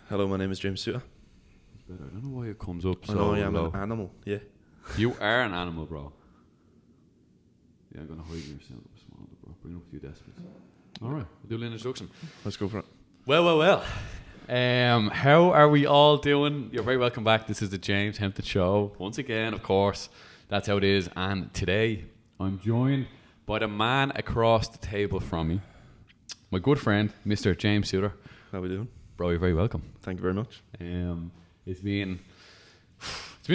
Hello, my name is James Soutar. I don't know why it comes up so I know I am low. an animal, yeah. You are an animal, bro. Yeah, I'm going to heighten your sound up a small bit, bro. Bring it up a few decibels. Alright, we'll do a little introduction. Let's go for it. Well. How are we all doing? You're very welcome back. This is the James Hempton Show. Once again, of course, that's how it is. And today, I'm joined by the man across the table from me, my good friend, Mr. James Soutar. How are we doing? Bro, you're very welcome. Thank you very much. It's been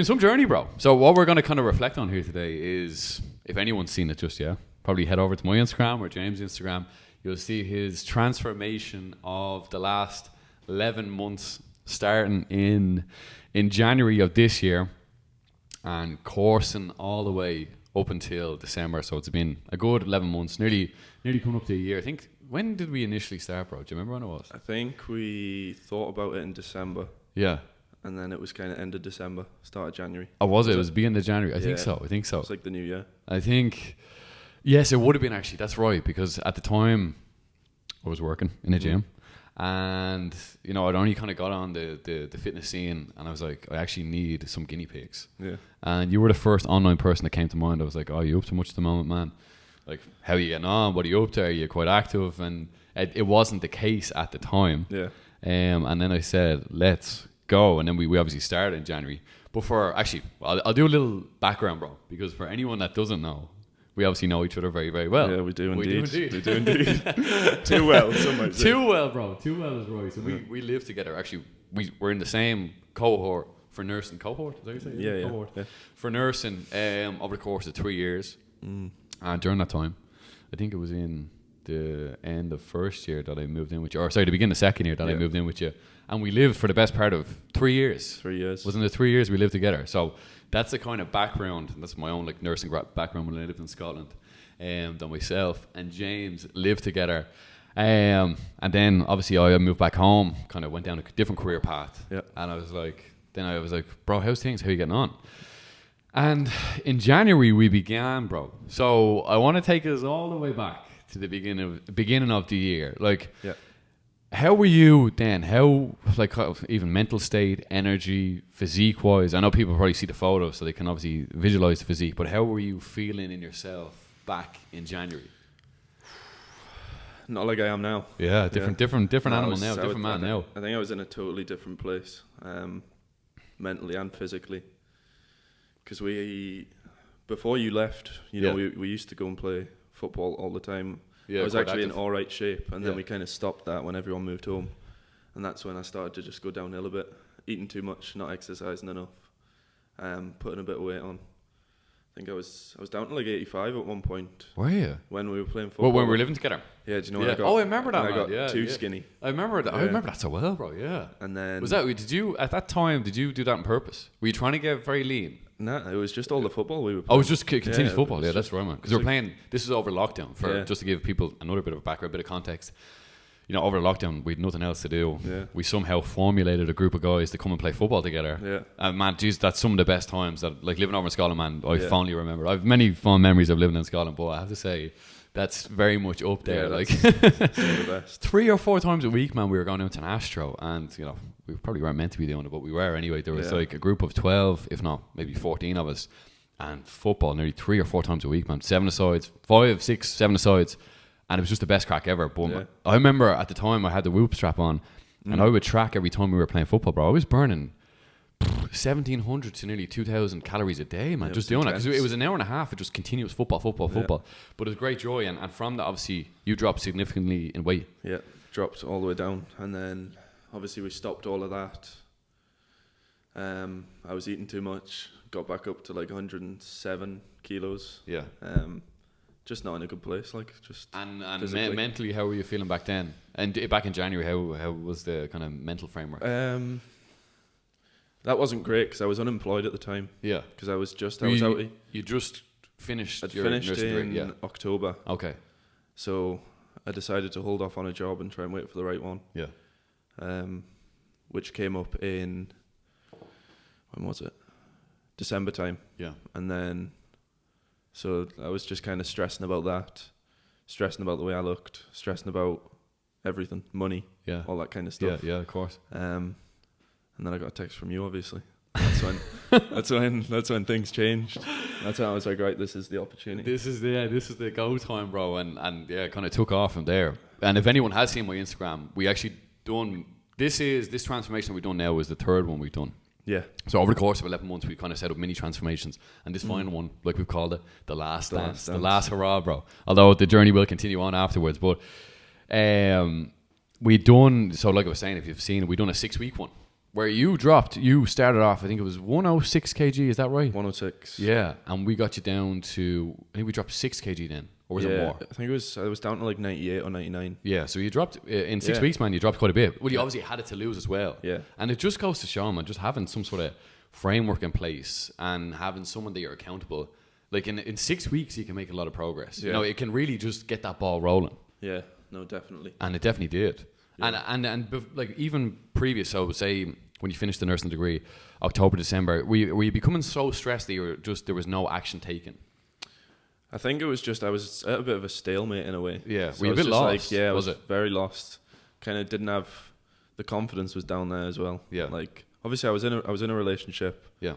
some journey, bro. So what we're going to kind of reflect on here today is, if anyone's seen it just yet, probably head over to my Instagram or James' Instagram. You'll see his transformation of the last 11 months, starting in January of this year and coursing all the way up until December. So it's been a good 11 months, nearly coming up to a year. I think, when did we initially start, bro? Do you remember when it was? I think we thought about it in December. Yeah. And then it was kind of end of December, start of January. Oh, was it? It was beginning of January. I think so. It's like the new year. I think, yes, it would have been actually. That's right, because at the time I was working in a gym, and I'd only kind of got on the fitness scene, and I was like, I actually need some guinea pigs. Yeah. And you were the first online person that came to mind. I was like, oh, you up to much at the moment, man? Like, how are you getting on? What are you up to? Are you quite active? And it wasn't the case at the time. Yeah. And then I said, let's go. And then we obviously started in January. But I'll do a little background, bro, because for anyone that doesn't know, we obviously know each other very, very well. Yeah, we do indeed. We do indeed. Too well, some might say. Too well, bro. Too well is right. So we live together. Actually, we're in the same cohort for nursing. Cohort? Is that what you say? Yeah. Cohort. Yeah. For nursing over the course of 3 years. And during that time, I think it was in the end of first year that I moved in with you. Or sorry, the beginning of second year that I moved in with you. And we lived for the best part of 3 years. 3 years. Wasn't it 3 years we lived together? So that's the kind of background. That's my own nursing background when I lived in Scotland. Than myself and James lived together. And then obviously I moved back home, kind of went down a different career path. Yeah. And I was like, bro, how's things? How are you getting on? And in January we began, bro. So I want to take us all the way back to the beginning of the year. Like, how were you then? How, even mental state, energy, physique wise? I know people probably see the photos, so they can obviously visualize the physique. But how were you feeling in yourself back in January? Not like I am now. Yeah, different animal now, different man now. I think I was in a totally different place, mentally and physically. Because before you left, we used to go and play football all the time. I was actually in all right shape, and then we kind of stopped that when everyone moved home, and that's when I started to just go downhill a bit, eating too much, not exercising enough, putting a bit of weight on. I think I was down to like 85 at one point. Were you? When we were playing football. Well, when we were living together. Yeah, do you know when I got? Oh, I remember that. I got too skinny. I remember that. I remember that so well, bro. Yeah. And then Did you at that time? Did you do that on purpose? Were you trying to get very lean? Nah, it was just all the football we were playing. Oh, it was just continuous football. Yeah, that's right, man. Because we were playing. This is over lockdown. Just to give people another bit of background, bit of context. Over lockdown, we had nothing else to do. Yeah. We somehow formulated a group of guys to come and play football together. Yeah. And man, geez, that's some of the best times that, like, living over in Scotland, man, I fondly remember. I have many fond memories of living in Scotland, but I have to say, that's very much up there. Yeah, like, some of the best. 3 or 4 times a week, man, we were going out to an Astro, and we probably weren't meant to be doing it, but we were anyway. There was like a group of 12, if not maybe 14 of us, and football nearly 3 or 4 times a week, man. 7-a-sides, 5, 6, 7-a-sides. And it was just the best crack ever. But I remember at the time I had the whoop strap on, and I would track every time we were playing football, bro. I was burning 1,700 to nearly 2,000 calories a day, man, just doing it. Because it was an hour and a half of just continuous football. But it was great joy. And from that, obviously, you dropped significantly in weight. Yeah, dropped all the way down. And then, obviously, we stopped all of that. I was eating too much. Got back up to like 107 kilos. Yeah. Just not in a good place, like just. And mentally, how were you feeling back then? And back in January, how was the kind of mental framework? That wasn't great because I was unemployed at the time. Yeah, because I was out. You just finished. I'd finished in October. Okay. So I decided to hold off on a job and try and wait for the right one. Yeah. Which came up in, when was it? December time. Yeah. And then. So I was just kind of stressing about that, stressing about the way I looked, stressing about everything, money, all that kind of stuff. Yeah, of course. And then I got a text from you, obviously. That's when things changed. That's when I was like, right, this is the opportunity. This is the go time, bro, and yeah, kind of took off from there. And if anyone has seen my Instagram, we actually done this transformation we've done now is the third one we've done. Yeah. So over the course of 11 months, we kind of set up mini transformations, and this final one, like we've called it, the last dance, the last hurrah, bro. Although the journey will continue on afterwards, but we done, so like I was saying, if you've seen it, we done a 6-week one where you started off, I think it was 106 kg, is that right? 106. Yeah, and we got you down to, I think we dropped 6 kg then, or was it more? I think I was down to like 98 or 99. Yeah, so you dropped, in 6 weeks, man, you dropped quite a bit. Well, you obviously had it to lose as well. Yeah. And it just goes to show, man, just having some sort of framework in place and having someone that you're accountable. Like in 6 weeks, you can make a lot of progress. Yeah. You know, it can really just get that ball rolling. Yeah, no, definitely. And it definitely did. Yeah. And like even previous, so say when you finished the nursing degree, October, December, were you becoming so stressed that there was no action taken? I think it was just I was at a bit of a stalemate in a way. Yeah, so were you a bit lost? Like, I was very lost. Kind of didn't have the confidence was down there as well. Yeah, like obviously I was in a relationship. Yeah,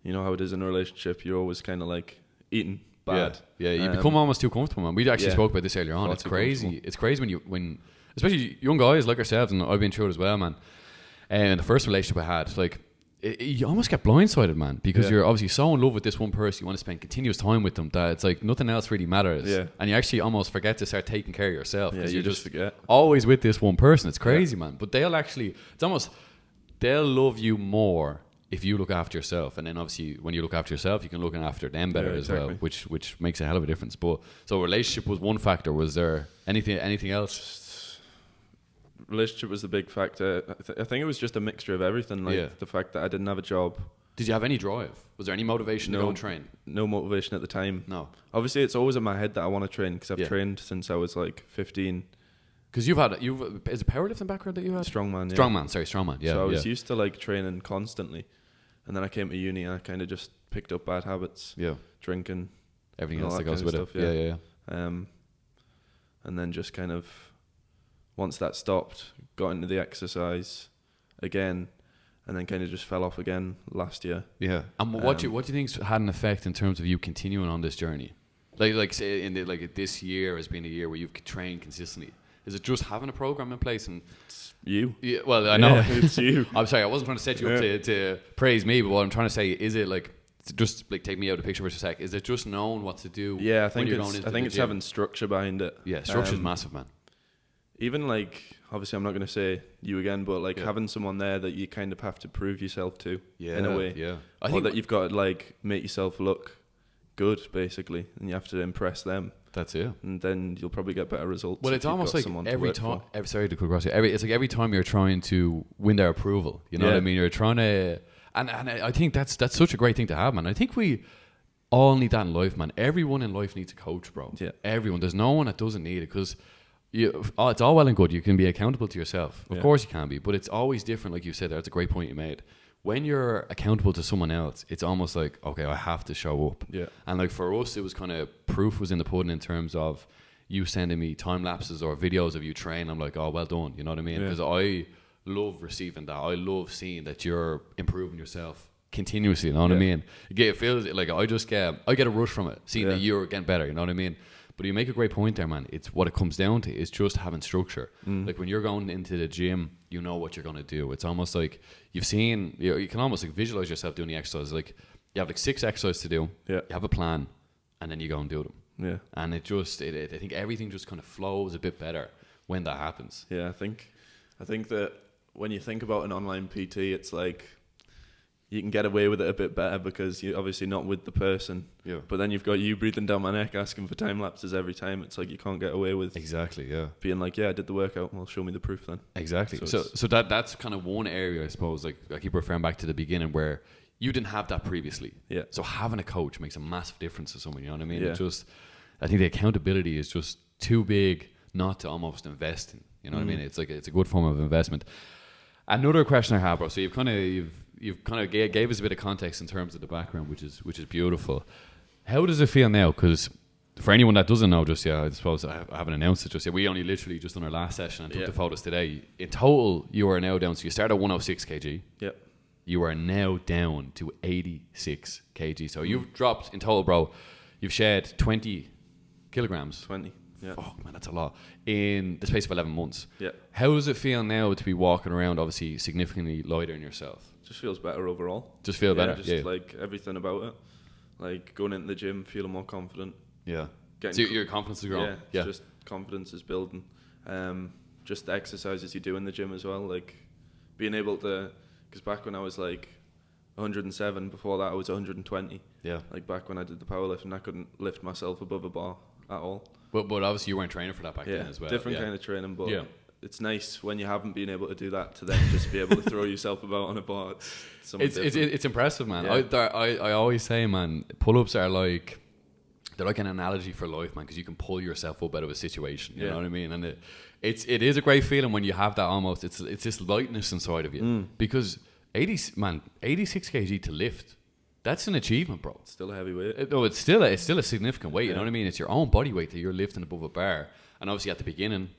you know how it is in a relationship. You're always kind of like eating bad. Yeah, you become almost too comfortable, man. We actually spoke about this earlier on. Far It's crazy. It's crazy when especially young guys like ourselves, and I've been through it as well, man. And the first relationship I had, like, you almost get blindsided, man, because you're obviously so in love with this one person. You want to spend continuous time with them that it's like nothing else really matters. Yeah. And you actually almost forget to start taking care of yourself. Yeah, you just forget. Always with this one person. It's crazy, man. But they'll love you more if you look after yourself. And then obviously when you look after yourself, you can look after them better as well, which makes a hell of a difference. But so relationship was one factor. Was there anything else? Relationship was the big factor. I think it was just a mixture of everything. Like the fact that I didn't have a job. Did you have any drive? Was there any motivation to go and train? No motivation at the time. No. Obviously, it's always in my head that I want to train because I've trained since I was like 15. Because is it powerlifting background that you had? Strongman. Yeah. Strongman. Yeah. So I was used to like training constantly, and then I came to uni and I kind of just picked up bad habits. Yeah. Drinking. Everything else that goes with it. Yeah. And then just kind of. Once that stopped, got into the exercise again, and then kind of just fell off again last year. Yeah. And what do you think had an effect in terms of you continuing on this journey? Like say this year has been a year where you've trained consistently. Is it just having a program in place? And it's you. Yeah, well, I know. Yeah, it's you. I'm sorry, I wasn't trying to set you up to praise me, but what I'm trying to say is it like just like take me out of the picture for a sec. Is it just knowing what to do? Yeah, I think it's having structure behind it. Yeah, structure's massive, man. Even like, obviously I'm not going to say you again, but like having someone there that you kind of have to prove yourself to in a way. Yeah. I think that you've got to like make yourself look good basically, and you have to impress them. That's it. And then you'll probably get better results. Well, it's almost like every time, sorry to cut across you, it's like every time you're trying to win their approval, you know what I mean? You're trying to, and I think that's such a great thing to have, man. I think we all need that in life, man. Everyone in life needs a coach, bro. Yeah. Everyone. There's no one that doesn't need it, because it's all well and good. You can be accountable to yourself. Of course you can be, but it's always different. Like you said, that's a great point you made. When you're accountable to someone else, it's almost like, okay, I have to show up. Yeah. And like for us, it was kind of proof was in the pudding in terms of you sending me time lapses or videos of you train. I'm like, oh, well done. You know what I mean? Because I love receiving that. I love seeing that you're improving yourself continuously. You know what I mean? It feels like I get a rush from it, seeing that you're getting better. You know what I mean? But you make a great point there, man. It's what it comes down to is just having structure. Like when you're going into the gym, you know what you're going to do. It's almost like you can almost like visualize yourself doing the exercises. Like you have like 6 exercises to do. Yeah. You have a plan, and then you go and do them. Yeah. And I think everything just kind of flows a bit better when that happens. Yeah, I think that when you think about an online PT, it's like you can get away with it a bit better because you're obviously not with the person. Yeah. But then you've got you breathing down my neck asking for time lapses every time. It's like you can't get away with being like, yeah, I did the workout. Well, show me the proof then. Exactly. So that's kind of one area, I suppose. Like I keep referring back to the beginning where you didn't have that previously. Yeah. So having a coach makes a massive difference to someone. You know what I mean? Yeah. I think the accountability is just too big not to almost invest in. You know what I mean? It's like it's a good form of investment. Another question I have, bro. So you've kind of gave us a bit of context in terms of the background, which is beautiful. How does it feel now? Because for anyone that doesn't know just yet, I suppose I haven't announced it just yet. We only literally just done our last session and took the photos today. In total, you are now down. So you started at 106 kg. Yep. You are now down to 86 kg. So you've dropped in total, bro. You've shed 20 kilograms. 20. Yeah. Fuck, man, that's a lot. In the space of 11 months. Yeah. How does it feel now to be walking around, obviously, significantly lighter in yourself? Just feels better overall. Just feel better? Just like everything about it. Like going into the gym, feeling more confident. Yeah. So your confidence is growing? Yeah. Just confidence is building. Just the exercises you do in the gym as well. Like being able to... Because back when I was like 107, before that I was 120. Yeah. Like back when I did the powerlifting, I couldn't lift myself above a bar at all. But obviously you weren't training for that back then as well. Different kind of training, but it's nice when you haven't been able to do that to then just be able to throw yourself about on a bar. It's impressive, man. I always say, man, pull-ups are like... They're like an analogy for life, man, because you can pull yourself up out of a situation. You know what I mean? And it is a great feeling when you have that almost. It's this lightness inside of you because 86 kg to lift. That's an achievement, bro. It's still a heavy weight. No, it's still a significant weight. You know what I mean? It's your own body weight that you're lifting above a bar. And obviously at the beginning,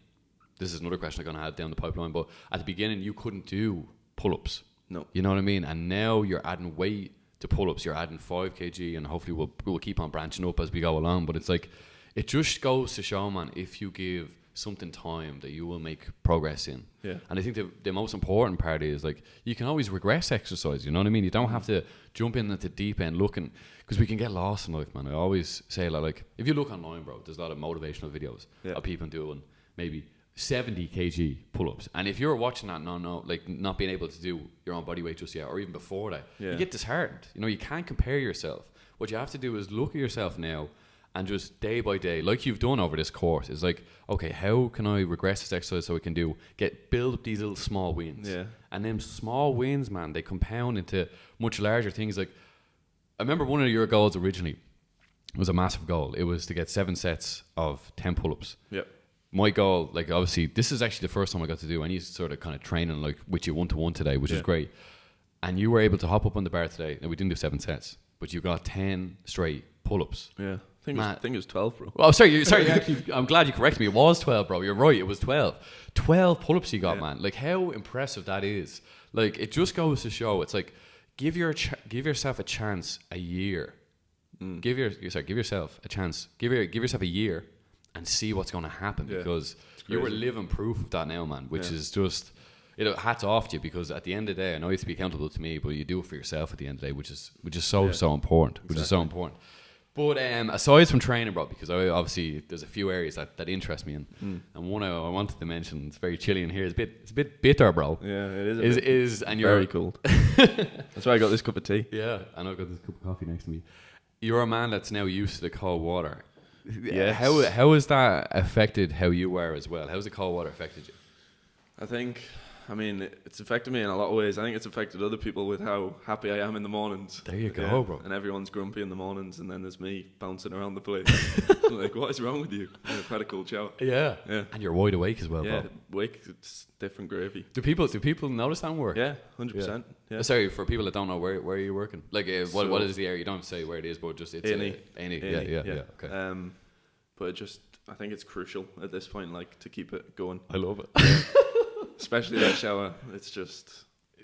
this is another question I'm going to add down the pipeline. But at the beginning, you couldn't do pull-ups. No. You know what I mean? And now you're adding weight to pull-ups. You're adding 5 kg, and hopefully we'll keep on branching up as we go along. But it's like, it just goes to show, man, if you give something time, that you will make progress in. Yeah. And I think the most important part is, like, you can always regress exercise. You know what I mean? You don't have to jump in at the deep end looking, because we can get lost in life, man. I always say, like, if you look online, bro, there's a lot of motivational videos of people doing maybe 70 kg pull-ups, and if you're watching that like not being able to do your own body weight just yet, or even before that, you get disheartened. You know, you can't compare yourself. What you have to do is look at yourself now and just day by day, like you've done over this course, is like, okay, how can I regress this exercise so I can build up these little small wins? And then small wins, man, they compound into much larger things. Like, I remember one of your goals originally was a massive goal. It was to get 7 sets of 10 pull-ups. My goal, like, obviously, this is actually the first time I got to do any sort of kind of training, like, with you one-to-one today, which is great. And you were able to hop up on the bar today. Now, we didn't do 7 sets, but you got 10 straight pull-ups. I think it was 12, bro. Oh, sorry. Actually, I'm glad you corrected me. It was 12, bro. You're right. It was 12. 12 pull-ups you got, man. Like, how impressive that is. Like, it just goes to show. It's like, give yourself a chance a year. Give yourself a chance. Give yourself a year and see what's going to happen, because you were living proof of that now, man, which is just, hats off to you, because at the end of the day, I know you have to be accountable to me, but you do it for yourself at the end of the day, which is so important, which is so important. But aside from training, bro, because obviously there's a few areas that interest me, and one I wanted to mention, it's very chilly in here, it's a bit bitter, bro. Yeah, it is. And you're very cold. That's why I got this cup of tea. Yeah, and I've got this cup of coffee next to me. You're a man that's now used to the cold water. Yes. How has that affected how you were as well? How's the cold water affected you? I mean, it's affected me in a lot of ways. I think it's affected other people with how happy I am in the mornings. There you go, bro. And everyone's grumpy in the mornings, and then there's me bouncing around the place. Like, what is wrong with you? I've had a cool shower. Yeah. And you're wide awake as well, bro. Awake, it's different gravy. Do people notice that work? Yeah, 100%. Yeah. Sorry, for people that don't know, where are you working? Like, what is the area? You don't have to say where it is, but just it's A&E. Yeah. Okay. But I think it's crucial at this point, like, to keep it going. I love it. Especially that shower. It's just...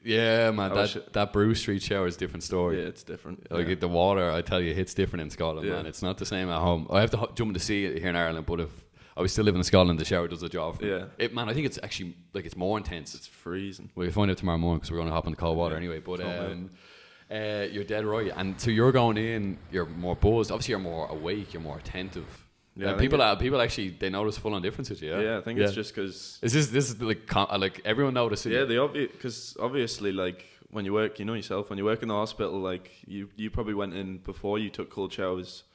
Yeah, man, that Bruce Street shower is a different story. Yeah, it's different. Like, the water, I tell you, hits different in Scotland, man. It's not the same at home. I have to jump in the sea here in Ireland, but if I was still living in Scotland, the shower does the job for me. Man, I think it's actually, like, it's more intense. It's freezing. We'll find out tomorrow morning, because we're going to hop in the cold water anyway. But you're dead right. And so you're going in, you're more buzzed. Obviously, you're more awake, you're more attentive. Yeah, people actually, they notice full on differences. I think it's just because this is like everyone notices. Yeah, because obviously, like, when you work, you know yourself, when you work in the hospital, like, you probably went in before you took cold showers,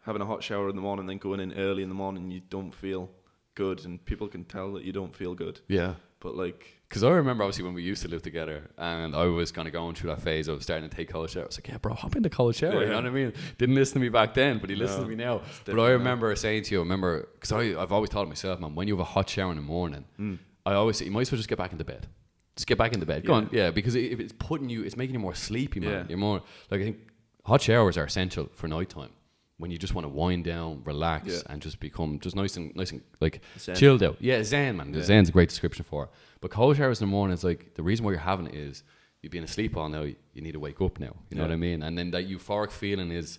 having a hot shower in the morning, then going in early in the morning, you don't feel good, and people can tell that you don't feel good. Yeah. But, like... Because I remember, obviously, when we used to live together, and I was kind of going through that phase of starting to take cold shower. I was like, yeah, bro, hop in the cold shower. You know what I mean? Didn't listen to me back then, but he listens to me now. But I remember saying to you, because I've always thought to myself, man, when you have a hot shower in the morning, I always say, you might as well just get back into bed. Just get back into bed. Go on. Yeah, because it's making you more sleepy, man. You're more... Like, I think hot showers are essential for nighttime. when you just want to wind down, relax, and just become just nice and like Zen. chilled out. Yeah, zen, man. Yeah. Zen's a great description for it. But cold showers in the morning is like the reason why you're having it is you've been asleep all night. You need to wake up now. You know what I mean? And then that euphoric feeling is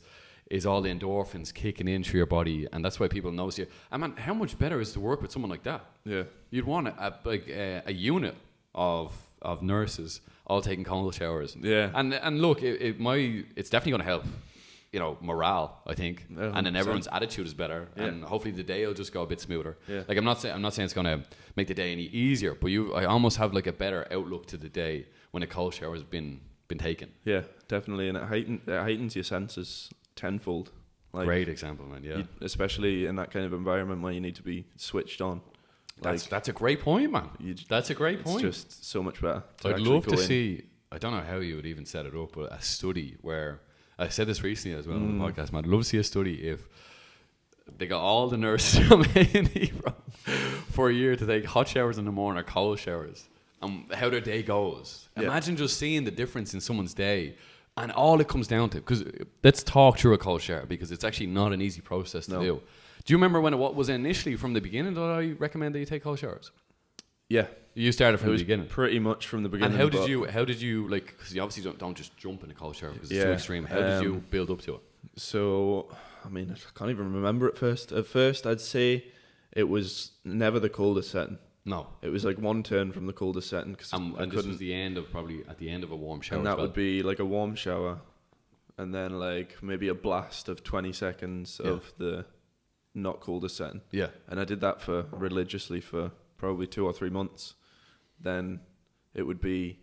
all the endorphins kicking in through your body, and that's why people notice you. And man, how much better is to work with someone like that? Yeah, you'd want a unit of nurses all taking cold showers. Yeah, and look, it's definitely going to help. You know, morale, I think, 100%. And then everyone's attitude is better, and hopefully the day will just go a bit smoother. Yeah. Like I'm not saying it's going to make the day any easier, but I almost have like a better outlook to the day when a cold shower has been taken. Yeah, definitely, and it heightens your senses tenfold. Like, great example, man. Yeah, especially in that kind of environment where you need to be switched on. That's a great point, man. That's a great point. It's just so much better. I'd love to see. I don't know how you would even set it up, but a study where. I said this recently as well on the podcast, man. I'd love to see a study if they got all the nurses from A&E for a year to take hot showers in the morning or cold showers, and how their day goes. Yeah. Imagine just seeing the difference in someone's day, and all it comes down to. Because let's talk through a cold shower, because it's actually not an easy process to do. Do you remember when what was initially from the beginning that I recommend that you take cold showers? Yeah. You started from the beginning. Pretty much from the beginning. And how did you like, because you obviously don't just jump in a cold shower because it's too extreme. How did you build up to it? So, I mean, I can't even remember at first. At first, I'd say it was never the coldest setting. No. It was like one turn from the coldest setting. And this was probably at the end of a warm shower. And that would be like a warm shower, and then like maybe a blast of 20 seconds of the not coldest setting. Yeah. And I did that religiously for probably 2 or 3 months. Then it would be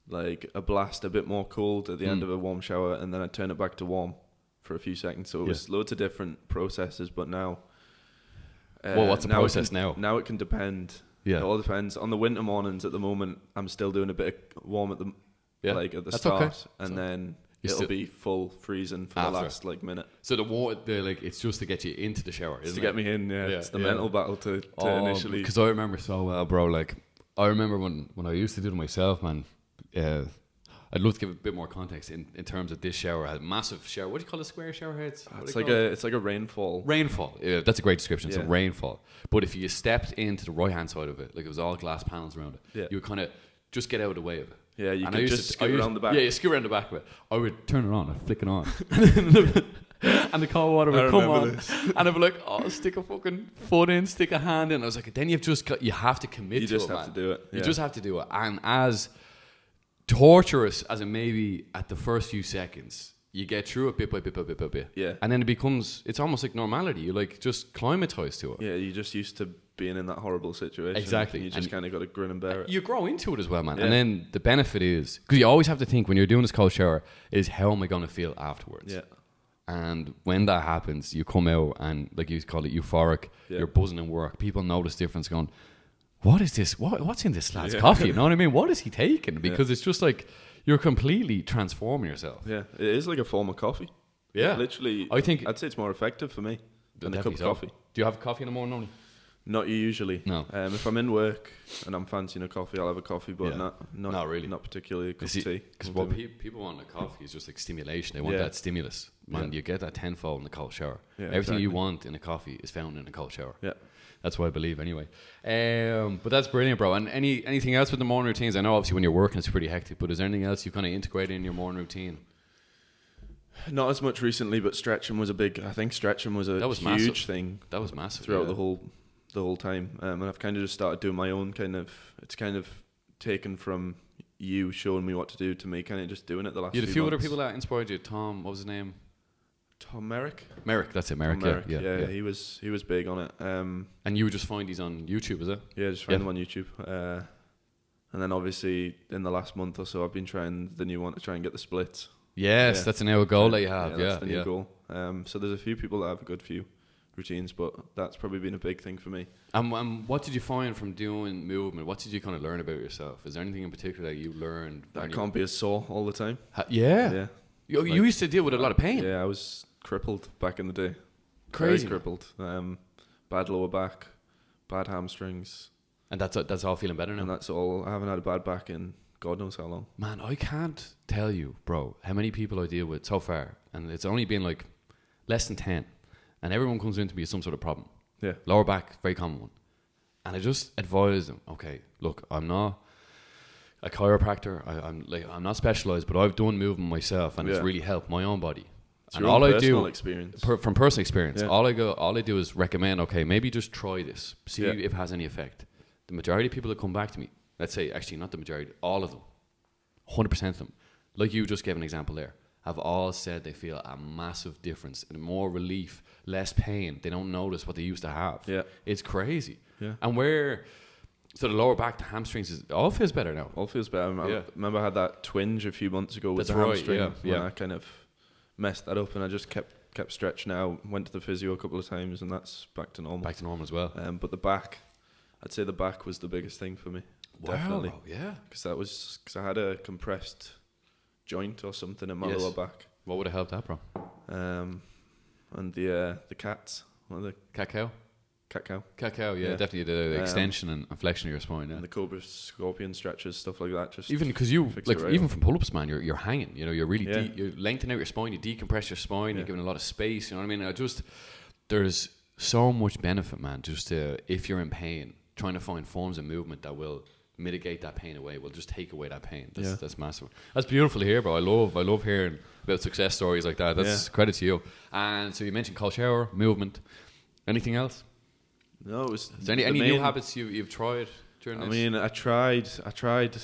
like a blast a bit more cold at the end of a warm shower, and then I'd turn it back to warm for a few seconds. So it was loads of different processes, but now what's the process now? Now it can depend. Yeah. It all depends. On the winter mornings at the moment, I'm still doing a bit of warm at the start, okay. And then it'll be full freezing for the last minute. So it's just to get you into the shower, isn't it? To get me in, it's the mental battle to initially. Because I remember so well, bro. Like I remember when I used to do it myself, man. I'd love to give a bit more context in terms of this shower. I had a massive shower. What do you call the square shower heads? It's like a rainfall. Rainfall. Yeah, that's a great description. It's a rainfall. But if you stepped into the right hand side of it, like it was all glass panels around it, you would kind of just get out of the way of it. Yeah, you could just scoot around the back. Yeah, you scoot around the back of it. I would turn it on, I'd flick it on. And the cold water would come on. And I'd be like, stick a fucking foot in, stick a hand in. I was like, then you have to commit to it, you just have to do it. You just have to do it. And as torturous as it may be at the first few seconds, you get through it bit by bit. Yeah. And then it's almost like normality. You like just climatize to it. Yeah, you're just used to being in that horrible situation. Exactly. You just kind of got to grin and bear it. You grow into it as well, man. Yeah. And then the benefit is, because you always have to think when you're doing this cold shower, is how am I going to feel afterwards? Yeah. And when that happens, you come out and, like you call it, euphoric. Yeah. You're buzzing in work. People notice difference going, what is this? What's in this lad's coffee? You know what I mean? What is he taking? Because it's just like you're completely transforming yourself. Yeah, it is like a form of coffee. Yeah. Literally, I'd say it's more effective for me than a cup of coffee. Do you have coffee in the morning only? Not usually. No. If I'm in work and I'm fancying a coffee, I'll have a coffee, but not really. Not particularly a cup of tea. Because what people want in a coffee is just like stimulation. They want that stimulus. Man, you get that tenfold in the cold shower. Yeah, everything you want in a coffee is found in a cold shower. Yeah. That's what I believe anyway. But that's brilliant, bro. And anything else with the morning routines? I know obviously when you're working it's pretty hectic, but is there anything else you kind of integrated in your morning routine? Not as much recently, but stretching was stretching was a huge thing. That was massive throughout the whole time. And I've kind of just started doing my own it's kind of taken from you showing me what to do to me kind of just doing it the last few months. You had a few other people that inspired you. Tom, what was his name? Tom Merrick. That's it, Merrick. Yeah. He was big on it. And you would just find these on YouTube, is it? Yeah, just find them on YouTube. And then obviously in the last month or so, I've been trying the new one to try and get the splits. Yes, that's a new goal that you have. Yeah, that's the new goal. So there's a few people that have a good few routines, but that's probably been a big thing for me. What did you find from doing movement? What did you kind of learn about yourself? Is there anything in particular that you learned? That I can't be as sore all the time. Yeah. You used to deal with a lot of pain. Yeah, I was crippled back in the day. Crazy. Very crippled. Bad lower back, bad hamstrings. And that's all feeling better now? And that's all. I haven't had a bad back in God knows how long. Man, I can't tell you, bro, how many people I deal with so far. And it's only been like less than 10. And everyone comes into me with some sort of problem. Yeah. Lower back, very common one. And I just advise them, okay, look, I'm not a chiropractor. I'm not specialized, but I've done movement myself, and it's really helped my own body. It's and all I do experience. From personal experience, all I do is recommend, okay, maybe just try this, see if it has any effect. The majority of people that come back to me, let's say, actually not the majority, all of them, 100% of them, like you just gave an example there, have all said they feel a massive difference and more relief, less pain. They don't notice what they used to have. Yeah, it's crazy. Yeah, and so the lower back, the hamstrings, all feels better now. All feels better. I remember I had that twinge a few months ago with the hamstring. Yeah, I kind of messed that up, and I just kept stretching out. Went to the physio a couple of times, and that's back to normal. Back to normal as well. But the back, I'd say the back was the biggest thing for me. Wow, definitely. Yeah. Because I had a compressed joint or something in my lower back. What would have helped that, bro? And the cats. What are the Cacao, yeah. Definitely the extension and flexion of your spine. Yeah. And the cobra scorpion stretches, stuff like that. Just even because even from pull-ups, man, you're hanging. You know, you're really you're lengthening out your spine. You decompress your spine. You're giving a lot of space. You know what I mean? There's so much benefit, man. Just if you're in pain, trying to find forms of movement that will mitigate that pain away, will just take away that pain. That's massive. That's beautiful to hear, bro. I love hearing about success stories like that. That's credit to you. And so you mentioned cold shower, movement. Anything else? No, it was. Is there any new habits you've tried during this? I mean, I tried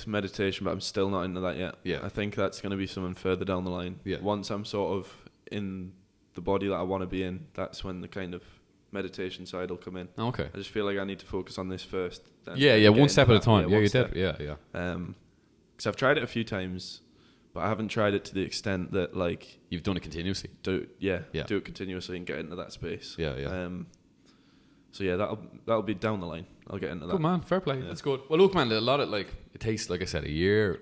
meditation, but I'm still not into that yet. Yeah, I think that's going to be something further down the line. Yeah. Once I'm sort of in the body that I want to be in, that's when the kind of meditation side will come in. Okay. I just feel like I need to focus on this first. One step at a time. Yeah, you did. Yeah. Because I've tried it a few times, but I haven't tried it to the extent that like you've done it continuously. Do it continuously and get into that space. Yeah. So yeah, that'll be down the line. I'll get into that. Good man, fair play. That's good. Well, look, man, a lot of it takes, like I said, a year.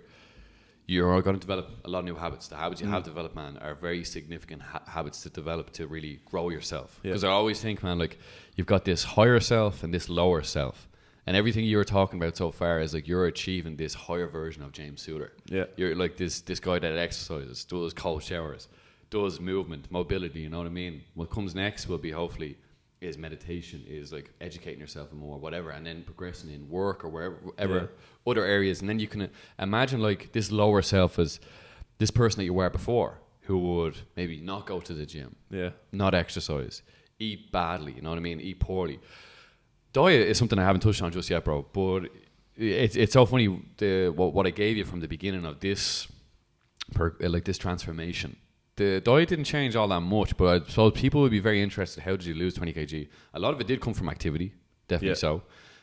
You're going to develop a lot of new habits. The habits you have developed, man, are very significant habits to develop to really grow yourself. Because I always think, man, like you've got this higher self and this lower self, and everything you were talking about so far is like you're achieving this higher version of James Soutar. Yeah, you're like this guy that exercises, does cold showers, does movement, mobility. You know what I mean? What comes next will be hopefully is meditation, is like educating yourself more, whatever, and then progressing in work or wherever other areas, and then you can imagine like this lower self as this person that you were before, who would maybe not go to the gym, not exercise, eat badly, you know what I mean, eat poorly. Diet is something I haven't touched on just yet, bro, but it's so funny what I gave you from the beginning of this this transformation. The diet didn't change all that much, but I suppose people would be very interested. How did you lose 20 kg? A lot of it did come from activity, definitely so.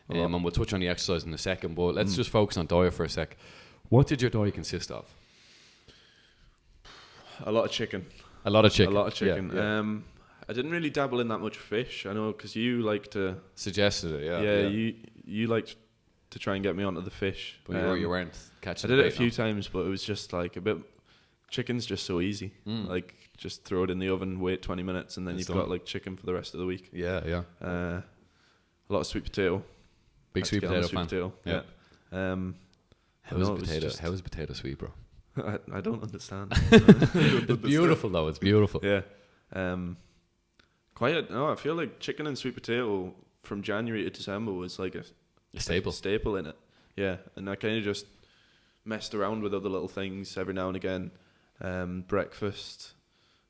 And we'll touch on the exercise in a second, but let's just focus on diet for a sec. What did your diet consist of? A lot of chicken. A lot of chicken. Yeah. I didn't really dabble in that much fish. I know because you like to suggested it. You liked to try and get me onto the fish, but you weren't catching. I did it a few times, but it was just like a bit. Chicken's just so easy. Like just throw it in the oven, wait 20 minutes, and then you've got like chicken for the rest of the week. Yeah. A lot of sweet potato. Big sweet potato fan. Yeah. How is potato sweet, bro? I don't understand. It's beautiful though. It's beautiful. Yeah. I feel like chicken and sweet potato from January to December was like a staple in it. Yeah, and I kind of just messed around with other little things every now and again. Breakfast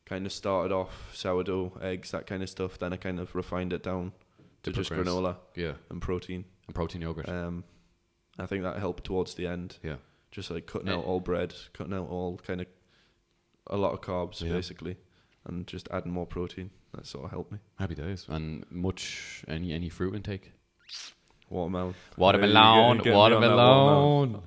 kind of started off sourdough, eggs, that kind of stuff. Then I kind of refined it down to just granola and protein. And protein yogurt. I think that helped towards the end. Yeah. Just like cutting out all bread, cutting out all kind of a lot of carbs basically, and just adding more protein. That sort of helped me. Happy days. And any fruit intake? Watermelon.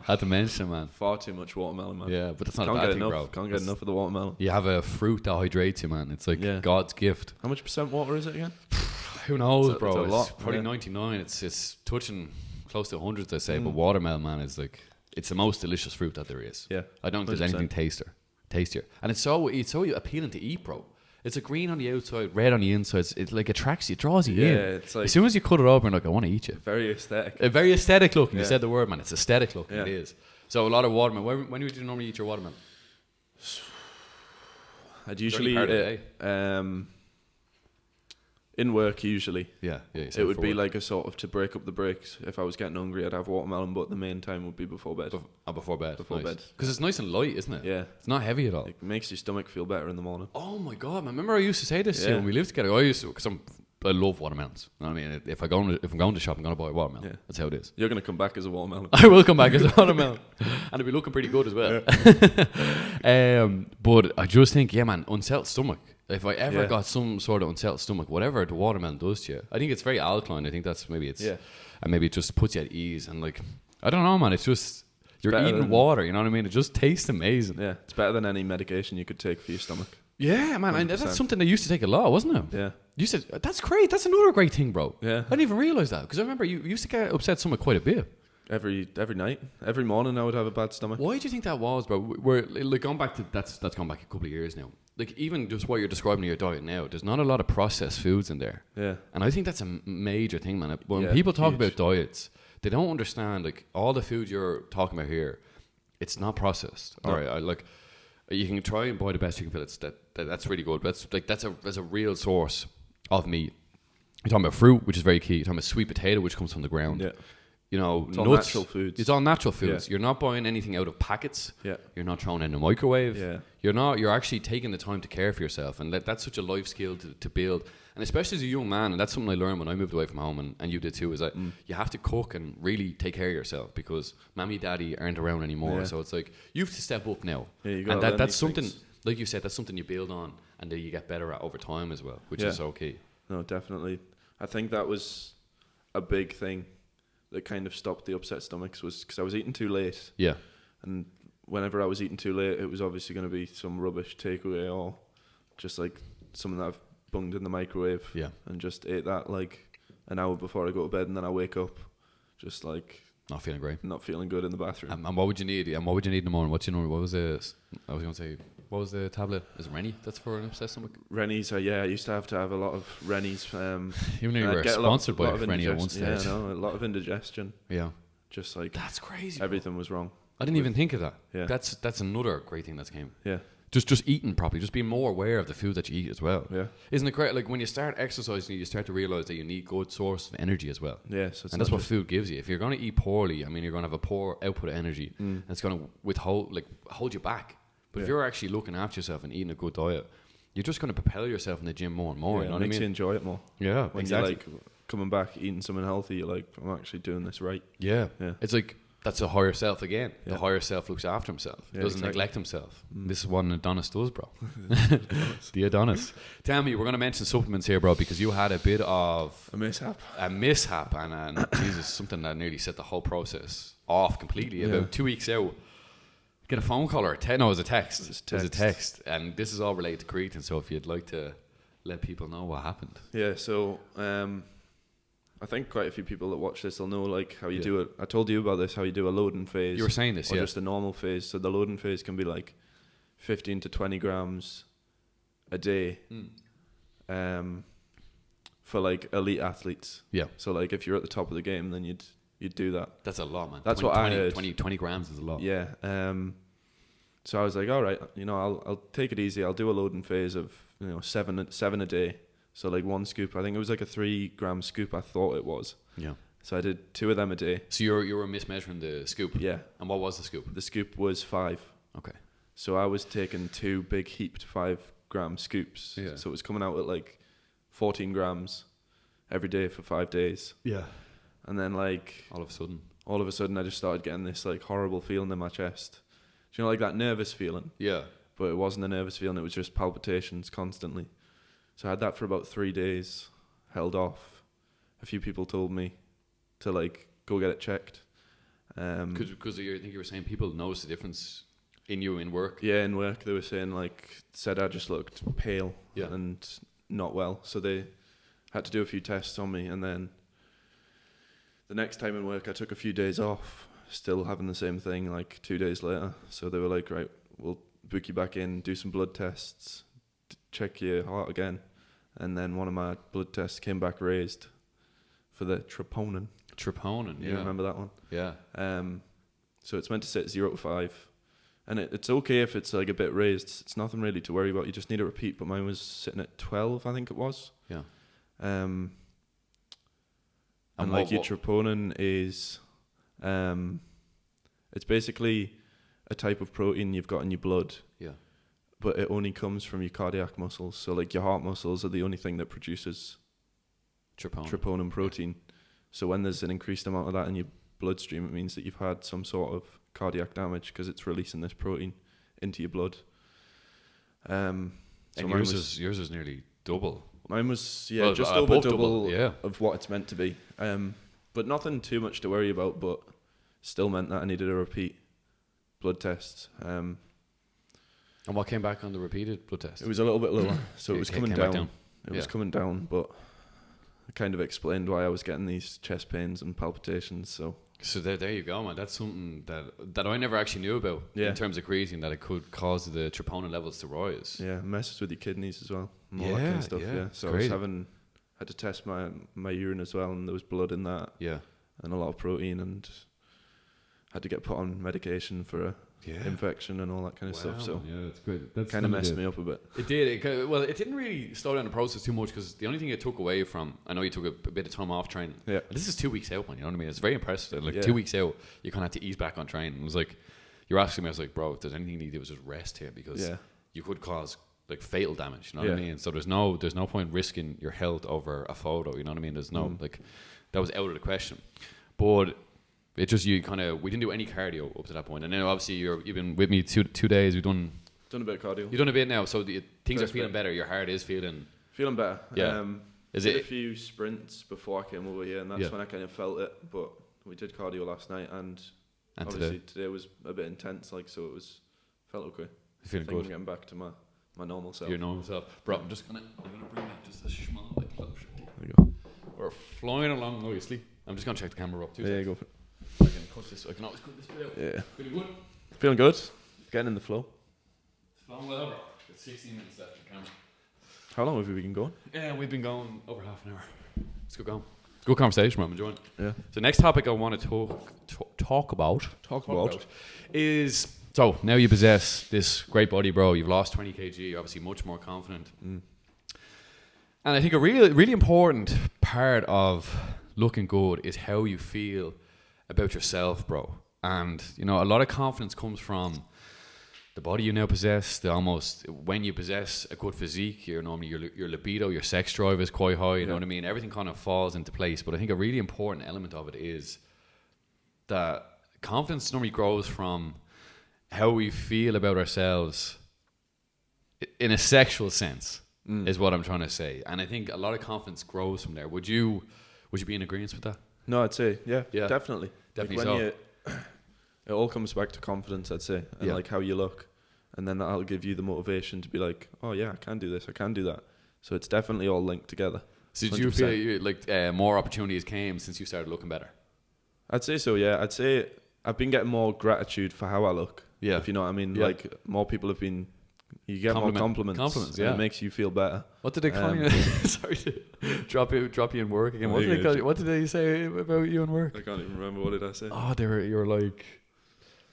Had to mention, man. Far too much watermelon, man. Yeah, but that's not a bad thing, bro. Can't get enough of the watermelon. You have a fruit that hydrates you, man. It's like God's gift. How much % water is it again? Who knows, bro? It's a lot. Probably 99. It's touching close to hundreds, I say. But watermelon, man, is like it's the most delicious fruit that there is. Yeah, I don't think there's anything tastier. And it's so appealing to eat, bro. It's a green on the outside, red on the inside. It like attracts you, draws you in. It's like as soon as you cut it open, like I want to eat you. Very aesthetic. Very aesthetic looking. You said the word, man. It's aesthetic looking. It is. So a lot of watermelon. When would you normally eat your watermelon? I'd usually eat it In work, usually. Yeah. It would be like a sort of to break up the breaks. If I was getting hungry, I'd have watermelon, but the main time would be before bed. Before bed. Before bed. Because it's nice and light, isn't it? Yeah. It's not heavy at all. It makes your stomach feel better in the morning. Oh my God, man. Remember I used to say this to you when we lived together. Because I love watermelons. You know what I mean? If I'm going to shop, I'm going to buy a watermelon. Yeah. That's how it is. You're going to come back as a watermelon. I will come back as a watermelon. And it'll be looking pretty good as well. Yeah. But I just think, yeah, man, unsettled stomach. If I ever got some sort of unsettled stomach, whatever the watermelon does to you, I think it's very alkaline. I think that's maybe it's, and maybe it just puts you at ease. And like, I don't know, man. It's just, you're eating water, you know what I mean? It just tastes amazing. Yeah, it's better than any medication you could take for your stomach. Yeah, man. And that's something they used to take a lot, wasn't it? Yeah. You said, that's great. That's another great thing, bro. Yeah. I didn't even realize that. Because I remember you used to get upset stomach quite a bit. Every night, every morning, I would have a bad stomach. Why do you think that was, bro? We're like going back to that's gone back a couple of years now. Like even just what you're describing in your diet now, there's not a lot of processed foods in there. Yeah, and I think that's a major thing, man. When people talk about diets, they don't understand like all the food you're talking about here. It's not processed. No. All right, like you can try and buy the best chicken fillets. That's really good. That's a real source of meat. You're talking about fruit, which is very key. You're talking about sweet potato, which comes from the ground. Yeah. You know, it's nuts. All natural foods. It's all natural foods. Yeah. You're not buying anything out of packets. Yeah. You're not throwing it in a microwave. Yeah. You're actually taking the time to care for yourself, and that's such a life skill to build. And especially as a young man, and that's something I learned when I moved away from home, and you did too, is that you have to cook and really take care of yourself because mommy, daddy aren't around anymore. Yeah. So it's like you have to step up now. Yeah, you and that's something, like you said, that's something you build on, and that you get better at over time as well, which is so key. No, definitely. I think that was a big thing that kind of stopped the upset stomachs was because I was eating too late. Yeah. And whenever I was eating too late, it was obviously going to be some rubbish takeaway or just like something that I've bunged in the microwave. Yeah. And just ate that like an hour before I go to bed, and then I wake up just like not feeling great, not feeling good in the bathroom. And what would you need? And what would you need in the morning? What was the tablet? Is it Rennie? That's for an upset stomach. Rennie's, I used to have a lot of Rennie's. Even though you were sponsored by Rennie at one stage. Yeah, no, a lot of indigestion. Yeah, just like that's crazy. Everything was wrong. I didn't even think of that. Yeah, that's another great thing that came. Yeah. Just eating properly, just being more aware of the food that you eat as well. Yeah, isn't it great? Like when you start exercising, you start to realize that you need good source of energy as well. Yeah, so and that's what food gives you. If you're going to eat poorly, I mean, you're going to have a poor output of energy, and it's going to hold you back. But if you're actually looking after yourself and eating a good diet, you're just going to propel yourself in the gym more and more. Yeah, you know it makes you enjoy it more. Yeah, when exactly. You're like coming back, eating something healthy, you're like, I'm actually doing this right. Yeah, it's like. That's a higher self again. Yeah. The higher self looks after himself. Doesn't neglect himself. This is what an Adonis does, bro. The Adonis. Tell me, we're going to mention supplements here, bro, because you had a bit of... A mishap, and Jesus, something that nearly set the whole process off completely. Yeah. About 2 weeks out, get a phone call or a text. No, it was a text. It was a text. And this is all related to Creatine, so if you'd like to let people know what happened. Yeah, so... I think quite a few people that watch this will know like how you do it. I told you about this, how you do a loading phase. You were saying this, or just a normal phase. So the loading phase can be like 15 to 20 grams a day for like elite athletes. Yeah. So like if you're at the top of the game, then you'd do that. That's a lot, man. That's 20, what I heard. 20 grams is a lot. Yeah. So I was like, all right, I'll take it easy. I'll do a loading phase of 7 a day. So like one scoop, I think it was like a 3 gram scoop. I thought it was. Yeah. So I did 2 of them a day. So you were mismeasuring the scoop. Yeah. And what was the scoop? The scoop was 5. Okay. So I was taking 2 big heaped 5 gram scoops. Yeah. So it was coming out at like 14 grams every day for 5 days. Yeah. And then like all of a sudden I just started getting this like horrible feeling in my chest. Do you know like that nervous feeling? Yeah. But it wasn't a nervous feeling. It was just palpitations constantly. So I had that for about 3 days, held off. A few people told me to like go get it checked. Because I think you were saying people notice the difference in you in work. Yeah, in work they were saying said I just looked pale and not well. So they had to do a few tests on me, and then the next time in work I took a few days off, still having the same thing like 2 days later. So they were like, right, we'll book you back in, do some blood tests, check your heart again, and then one of my blood tests came back raised for the troponin. You remember that one? Yeah. So it's meant to sit 0 to 5, and it's okay if it's like a bit raised. It's nothing really to worry about. You just need a repeat. But mine was sitting at 12, I think it was. Yeah. And like your troponin is, it's basically a type of protein you've got in your blood. Yeah. But it only comes from your cardiac muscles. So like your heart muscles are the only thing that produces troponin protein. So when there's an increased amount of that in your bloodstream, it means that you've had some sort of cardiac damage because it's releasing this protein into your blood. So and yours is nearly double. Mine was just over double of what it's meant to be. But nothing too much to worry about. But still meant that I needed a repeat blood test. And what came back on the repeated blood test? It was a little bit lower, so it was coming down. It was Yeah. coming down, but I kind of explained why I was getting these chest pains and palpitations. So there you go, man. That's something that I never actually knew about in terms of creatine, that it could cause the troponin levels to rise. Yeah, messes with your kidneys as well. And all that kind of stuff. Yeah. So great. I had to test my urine as well, and there was blood in that. Yeah. And a lot of protein, and had to get put on medication for a infection and all that kind of stuff. So yeah, it's good. That's kind of messed me up a bit. It did. It didn't really slow down the process too much, because the only thing it took away from, I know you took a bit of time off training. Yeah. This is 2 weeks out, man. You know what I mean? It's very impressive. Like 2 weeks out, you kind of had to ease back on training. It was like, you're asking me, I was like, bro, if there's anything you need to do, is just rest here, because you could cause like fatal damage. You know what I mean? So there's no point risking your health over a photo. You know what I mean? There's no like, that was out of the question. But it just, we didn't do any cardio up to that point. And then obviously you've been with me two days. We've done a bit of cardio. You've done a bit now, so things are feeling better. Your heart is feeling better. Yeah. Did a few sprints before I came over here, and that's when I kind of felt it. But we did cardio last night, and obviously today was a bit intense. Like, so it felt okay. You're feeling good. I'm getting back to my normal self. Your normal self, bro. I'm gonna bring that just a small like little. There you go. We're flying along nicely. I'm just gonna check the camera up too. Yeah, go for it. I can cut this. I can always cut this bit out. Yeah. Feeling good. Feeling good. Getting in the flow. It's flowing well, bro. It's 16 minutes left on the camera. How long have we been going? Yeah, we've been going over half an hour. Let's go going. Good conversation, man. I'm enjoying it. Yeah. So next topic I want to talk about is, so now you possess this great body, bro. You've lost 20 kg. You're obviously much more confident. And I think a really important part of looking good is how you feel about yourself, bro. And you know, a lot of confidence comes from the body you now possess. When you possess a good physique, you're normally your libido, your sex drive is quite high. You know what I mean? Everything kind of falls into place. But I think a really important element of it is that confidence normally grows from how we feel about ourselves in a sexual sense, is what I'm trying to say. And I think a lot of confidence grows from there. Would you be in agreement with that? No, I'd say, yeah. Definitely. Definitely like it all comes back to confidence, I'd say, and like how you look. And then that'll give you the motivation to be like, oh yeah, I can do this, I can do that. So it's definitely all linked together. So did you feel like more opportunities came since you started looking better? I'd say so, yeah. I'd say I've been getting more gratitude for how I look. Yeah. If you know what I mean. Yeah. Like more people have been, you get more compliments. Compliments, yeah. It makes you feel better. What did they call you? Sorry to drop you in work again. What did they call you? What did they say about you in work? I can't even remember. What did I say? Oh, you were like,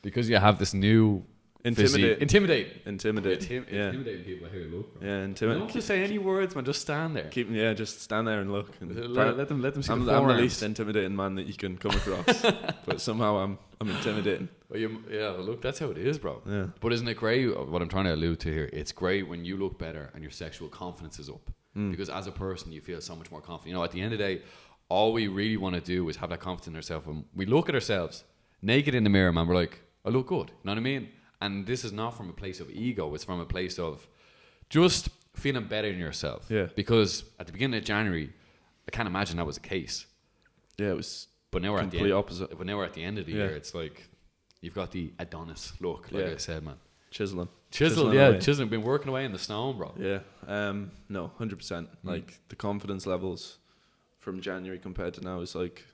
because you have this new intimidating intimidating people. How you look, bro. Yeah, intimidating. Don't just say any words, man. Just stand there. Just stand there and look. And let them see I'm the least intimidating man that you can come across, but somehow I'm intimidating. Well, look, that's how it is, bro. Yeah. But isn't it great? What I'm trying to allude to here, it's great when you look better and your sexual confidence is up, because as a person you feel so much more confident. You know, at the end of the day, all we really want to do is have that confidence in ourselves. When we look at ourselves naked in the mirror, man, we're like, I look good. You know what I mean? And this is not from a place of ego. It's from a place of just feeling better in yourself. Yeah. Because at the beginning of January, I can't imagine that was the case. Yeah, it was. But now we're complete opposite. But now we're at the end of the year. It's like you've got the ADONIS look, like I said, man. Chiseling. Chiseling. Been working away in the stone, bro. Yeah. No, 100%. Like the confidence levels from January compared to now is like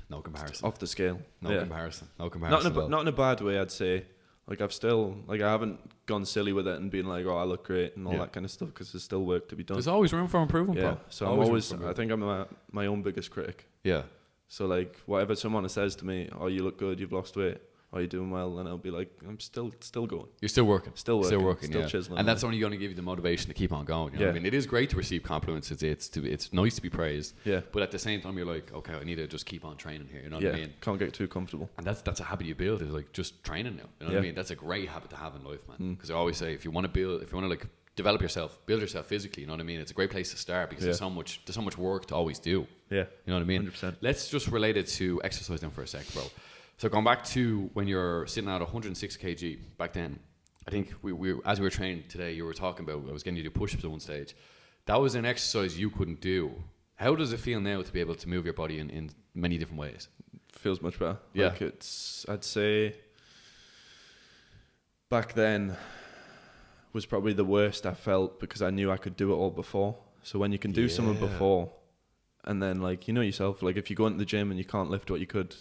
no comparison. Off the scale. No comparison. Not in a bad way, I'd say. Like I've still, like I haven't gone silly with it and been like, oh, I look great and all that kind of stuff, because there's still work to be done. There's always room for improvement, bro. So I'm always, I think I'm my own biggest critic. Yeah. So like whatever someone says to me, oh, you look good, you've lost weight, are you doing well? And I'll be like, I'm still going. You're still working. Still yeah. chiseling. And that's only going to give you the motivation to keep on going. You know what I mean? It is great to receive compliments. It's nice to be praised. Yeah. But at the same time, you're like, okay, I need to just keep on training here. You know what I mean? Can't get too comfortable. And that's a habit you build, is like just training now. You know what I mean? That's a great habit to have in life, man. Because I always say, if you want to like develop yourself, build yourself physically, you know what I mean? It's a great place to start, because there's so much work to always do. Yeah. You know what I mean? 100%. Let's just relate it to exercise then for a sec, bro. So going back to when you're sitting at 106 kg back then, I think we as we were training today, you were talking about, I was getting you to do push-ups at one stage. That was an exercise you couldn't do. How does it feel now to be able to move your body in many different ways? Feels much better. Yeah. Like I'd say back then was probably the worst I felt, because I knew I could do it all before. So when you can do something before, and then like, you know yourself, like if you go into the gym and you can't lift what you could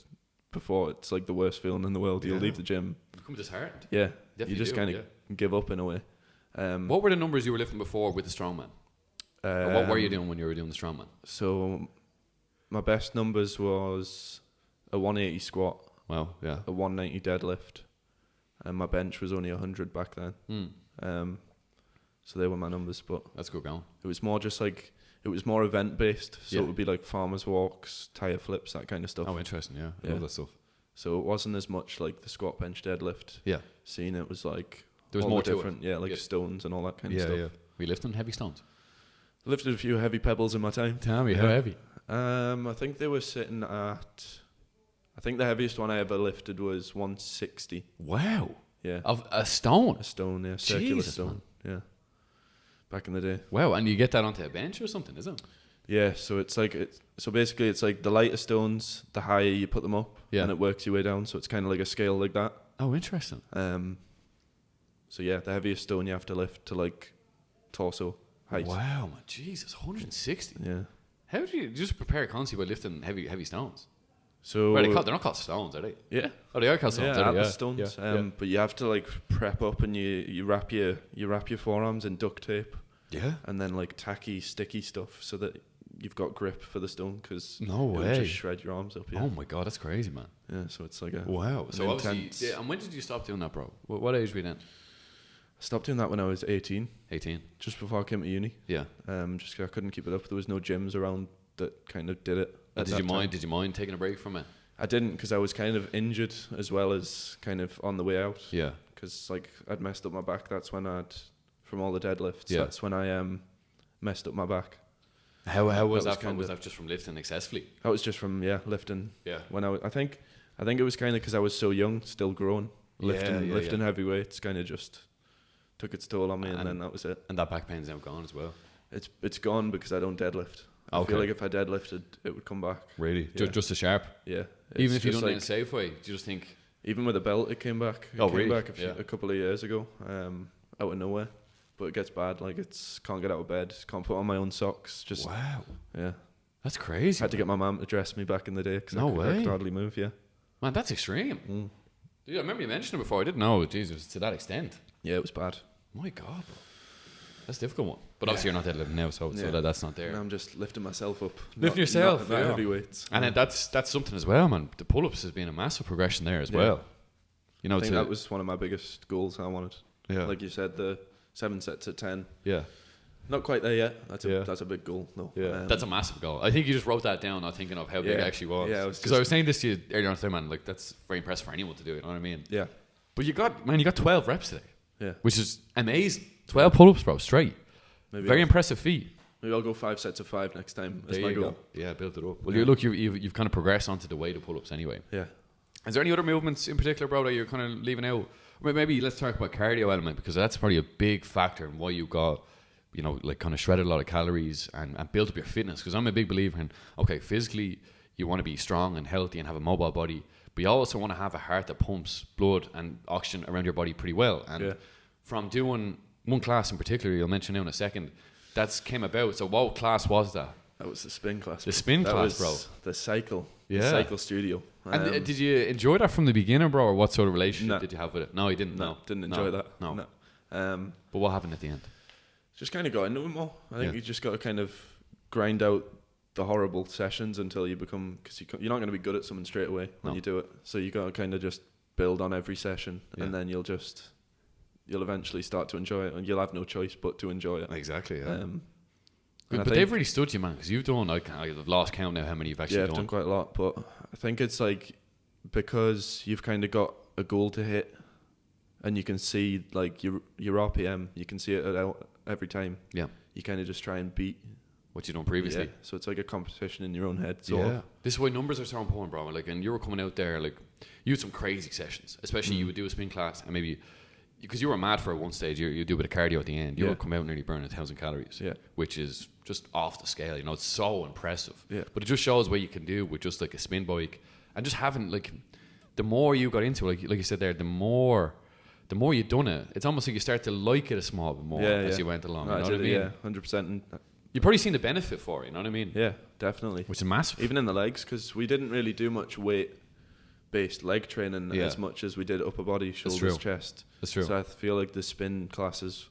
before, it's like the worst feeling in the world. You'll leave the gym. You become disheartened. Yeah. Definitely you just kind of give up in a way. What were the numbers you were lifting before with the strongman? Or what were you doing when you were doing the strongman? So my best numbers was a 180 squat. Wow, yeah. A 190 deadlift. And my bench was only 100 back then. So they were my numbers, but that's good going. It was more just like, it was more event based. So it would be like farmers walks, tire flips, that kind of stuff. Oh, interesting. Yeah, I love that stuff. So it wasn't as much like the squat, bench, deadlift. Yeah. Scene, it was like there was more different, to it. like stones and all that kind of stuff. Yeah. Were you lifting heavy stones? Lifted a few heavy pebbles in my time. Tell me, how heavy? I think they were sitting at, I think the heaviest one I ever lifted was 160. Wow. Yeah. Of a stone? A stone, yeah. Circular stone. Man. Yeah. Back in the day. Wow, and you get that onto a bench or something, is it? Yeah, so it's like, so basically it's like the lighter stones, the higher you put them up, and it works your way down. So it's kind of like a scale like that. Oh, interesting. So yeah, the heaviest stone you have to lift to like torso height. Wow, man, Jesus, 160. Yeah. How do you just prepare constantly by lifting heavy stones? So they're not called stones, are they? Yeah. Oh, they are called stones. Yeah, Atlas stones. But you have to like prep up, and you wrap your forearms in duct tape. Yeah. And then like tacky, sticky stuff, so that you've got grip for the stone, because no way, just shred your arms up. Yeah. Oh my god, that's crazy, man. Yeah. So it's like a wow. So obviously, and when did you stop doing that, bro? What age were you then? I stopped doing that when I was 18. 18. Just before I came to uni. Yeah. Just 'cause I couldn't keep it up. There was no gyms around that kind of did it. Did you mind taking a break from it? I didn't, because I was kind of injured as well as kind of on the way out. Yeah. Because like I'd messed up my back. That's when from all the deadlifts. Yeah. That's when I messed up my back. How was that from? Was that just from lifting excessively? That was just from lifting. Yeah. When I think it was kind of because I was so young, still growing, lifting heavy weights, kind of just took its toll on me, and then that was it. And that back pain's now gone as well. It's gone because I don't deadlift. I feel like if I deadlifted, it would come back. Really? Yeah. Just as sharp? Yeah. Even if you don't in a safe way, do you just think? Even with a belt, it came back. It came back a couple of years ago, out of nowhere. But it gets bad. Like can't get out of bed, can't put on my own socks. Just wow. Yeah. That's crazy. Had to get my mum to dress me back in the day because I could hardly move. Yeah. Man, that's extreme. Dude, I remember you mentioned it before. I didn't know. Jesus, to that extent. Yeah, it was bad. My God, bro. That's a difficult one. But obviously you're not deadlifting now, so that's not there. And I'm just lifting myself up. Lifting yourself. Not heavy weights. And that's something as well, man. The pull-ups has been a massive progression there as well. You know, I think that was one of my biggest goals I wanted. Yeah. Like you said, the 7 sets at 10. Yeah. Not quite there yet. That's a big goal. No. Yeah. That's a massive goal. I think you just wrote that down, not thinking of how big it actually was. Yeah. Because I was saying this to you earlier on today, man. Like, that's very impressive for anyone to do it. You know what I mean? Yeah. But you got 12 reps today. Yeah. Which is amazing. 12 pull-ups, bro, straight. Very impressive feat. Maybe I'll go 5 sets of 5 next time. That's my goal. Yeah, build it up. Well, you've kind of progressed onto the weighted pull-ups anyway. Yeah. Is there any other movements in particular, bro, that you're kind of leaving out? Maybe let's talk about cardio element, because that's probably a big factor in why you got, like kind of shredded a lot of calories and built up your fitness. Because I'm a big believer in, okay, physically you want to be strong and healthy and have a mobile body, but you also want to have a heart that pumps blood and oxygen around your body pretty well. And from doing one class in particular, you'll mention now in a second, that's came about. So what class was that? That was the spin class. The spin class, bro. The cycle. Yeah. The cycle studio. And did you enjoy that from the beginning, bro, or what sort of relationship did you have with it? No, you didn't. No, didn't enjoy that. No. But what happened at the end? Just kind of got into it more. I think you just got to kind of grind out the horrible sessions until you become, because you're not going to be good at something straight away when you do it. So you got to kind of just build on every session, and then you'll eventually start to enjoy it, and you'll have no choice but to enjoy it. Exactly. Yeah. But they've really stood you, man, because you've done, like, I've lost count now how many you've actually done. Yeah, I've done quite a lot, but I think it's like, because you've kind of got a goal to hit, and you can see like your RPM, you can see it out every time. Yeah, you kind of just try and beat what you done previously. Yeah, so it's like a competition in your own head. So this is why numbers are so important, bro. Like, and you were coming out there, like, you had some crazy sessions, especially you would do a spin class, and maybe because you were mad for at one stage, you do a bit of cardio at the end. You would come out and nearly burn 1,000 calories. Yeah, which is just off the scale. You know, it's so impressive. Yeah, but it just shows what you can do with just like a spin bike, and just having, like, the more you got into it, like you said there, the more you've done it, it's almost like you start to like it a small bit more as you went along. You know what I mean? Yeah, 100%. You've probably seen the benefit for it, you know what I mean? Yeah, definitely. Which is massive. Even in the legs, because we didn't really do much weight-based leg training as much as we did upper body, shoulders, chest. That's true. So I feel like the spin classes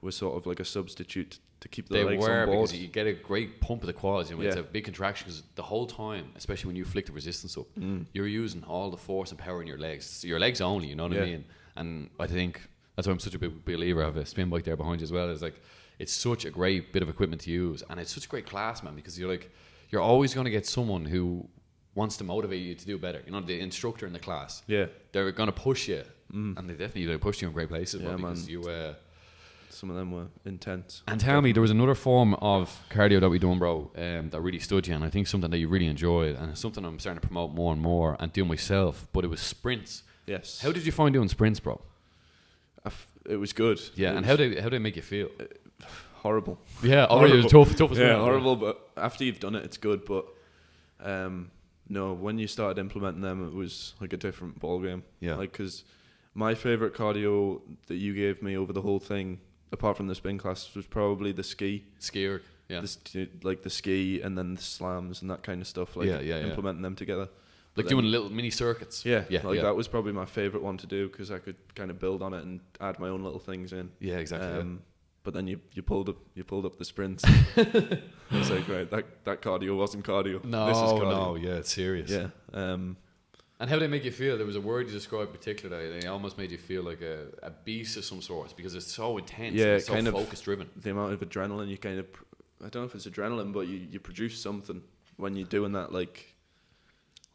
were sort of like a substitute to keep the legs on board. Because you get a great pump of the quads. You know, it's a big contraction, because the whole time, especially when you flick the resistance up, you're using all the force and power in your legs. Your legs only, you know what I mean? And I think that's why I'm such a big believer of a spin bike there behind you as well. Is like, it's such a great bit of equipment to use, and it's such a great class, man, because you're always going to get someone who wants to motivate you to do better. You know, the instructor in the class. Yeah, they're going to push you, and they definitely push you in great places. Yeah, because man. Some of them were intense. And tell me, there was another form of cardio that we done, bro, that really stood you, and I think something that you really enjoyed, and it's something I'm starting to promote more and more and do myself. But it was sprints. Yes. How did you find doing sprints, bro? It was good. Yeah, and how did it make you feel? Horrible. Yeah, already it was tough as well. Yeah, horrible. But after you've done it, it's good. But no, when you started implementing them, it was like a different ball game. Yeah, like, because my favorite cardio that you gave me over the whole thing, apart from the spin class, was probably the skier. Yeah, like the ski and then the slams and that kind of stuff. Like implementing them together. Like doing little mini circuits. Yeah, that was probably my favourite one to do, because I could kind of build on it and add my own little things in. Yeah, exactly. But then you pulled up the sprints. I was like, right, that cardio wasn't cardio. No, this is cardio. No, yeah, it's serious. Yeah. And how did it make you feel? There was a word you described particularly that it almost made you feel like a beast of some sort, because it's so intense. Yeah, it's so kind of focus driven. The amount of adrenaline you kind of, I don't know if it's adrenaline, but you produce something when you're doing that, like.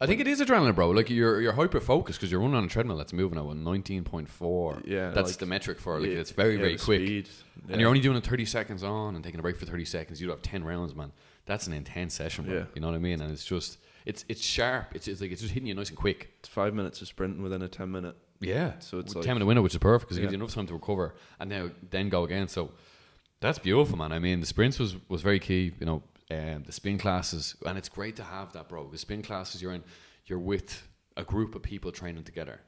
I think it is adrenaline, bro. Like, you're hyper focused because you're running on a treadmill that's moving at 19.4. Yeah, that's like the metric for it. Like, it's very very quick, quick. And you're only doing it 30 seconds on and taking a break for 30 seconds. You'd have 10 rounds, man. That's an intense session, bro. Yeah. You know what I mean? And it's just it's sharp. It's like it's just hitting you nice and quick. It's 5 minutes of sprinting within a 10-minute. Yeah, so it's 10-minute window, which is perfect because it gives you enough time to recover and then go again. So that's beautiful, man. I mean, the sprints was very key. You know. The spin classes, and it's great to have that, bro. The spin classes you're with a group of people training together.